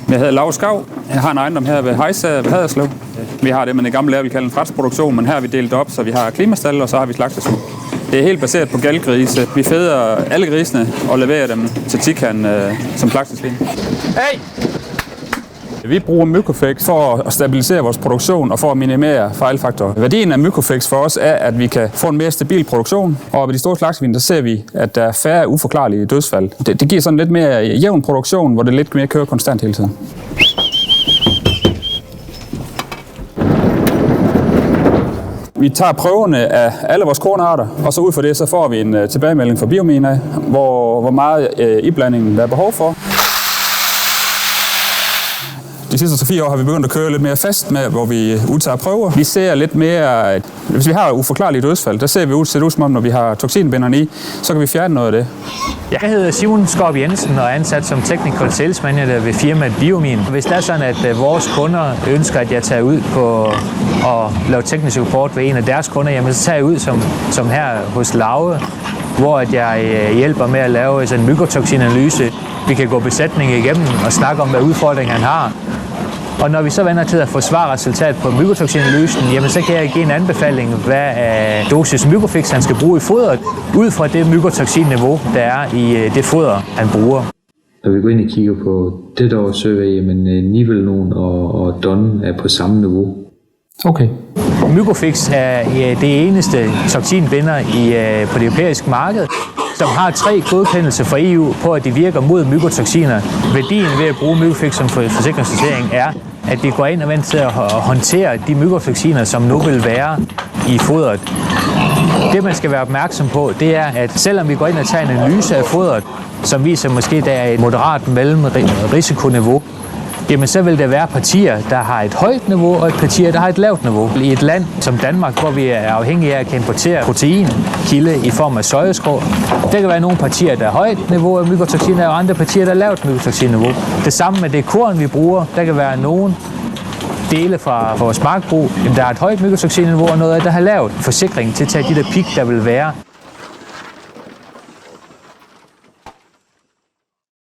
Jeg hedder Lars Skav. Jeg har en ejendom her ved Hejsa ved Haderslev. Vi har det, man i gamle dage ville kalde en fratsproduktion, men her har vi delt op, så vi har klimastal, og så har vi slagtesug. Det er helt baseret på galgrise. Vi føder alle grisene og leverer dem til Tican som slagtesvin. Hey! Vi bruger Mykofix for at stabilisere vores produktion og for at minimere fejlfaktorer. Værdien af Mykofix for os er, at vi kan få en mere stabil produktion, og ved de store slagtesvin, der ser vi, at der er færre uforklarlige dødsfald. Det giver sådan lidt mere jævn produktion, hvor det lidt mere kører konstant hele tiden. Vi tager prøverne af alle vores kornarter, og så ud fra det, så får vi en tilbagemelding fra Biomina, hvor meget iblandingen der er behov for. De sidste 4 år har vi begyndt at køre lidt mere fast med, hvor vi udtager prøver. Vi ser lidt mere, hvis vi har uforklarlige dødsfald, der ser vi ud som om, når vi har toksinbinderne i, så kan vi fjerne noget af det. Jeg hedder Simon Skorp Jensen og er ansat som Technical Sales Manager ved firmaet Biomin. Hvis det er sådan, at vores kunder ønsker, at jeg tager ud på at lave teknisk support ved en af deres kunder, jamen så tager jeg ud som her hos Lauge, hvor at jeg hjælper med at lave sådan en mykotoksinanalyse. Vi kan gå besætningen igennem og snakke om, hvad udfordringer han har. Og når vi så vender til at få svarresultat på mykotoksinanalysen, jamen så kan jeg give en anbefaling, hvad dosis Mykofix han skal bruge i fodret, ud fra det mykotoksinniveau, der er i det foder, han bruger. Når vi går ind og kigger på det der survey, jamen Nivelnon og Don er på samme niveau. Okay. Mykofix er det eneste toksinbinder på det europæiske marked, som har 3 godkendelser fra EU på, at de virker mod mykotoksiner. Værdien ved at bruge Mykofix som forsikringssortering er, at vi går ind og venter til at håndtere de mykotoksiner, som nu vil være i fodret. Det, man skal være opmærksom på, det er, at selvom vi går ind og tager en analyse af fodret, som viser måske, at der er et moderat mellemrisikoniveau, jamen så vil der være partier, der har et højt niveau, og et partier, der har et lavt niveau. I et land som Danmark, hvor vi er afhængige af at kan importere proteinkilde i form af sojaskrå, der kan være nogle partier, der har højt niveau af mykotoksiner, og andre partier, der har lavt mykotoksinniveau. Det samme med det korn, vi bruger, der kan være nogle dele fra vores markbrug, der har et højt mykotoksinniveau, og noget af der har lavt forsikring til at tage de der pik, der vil være.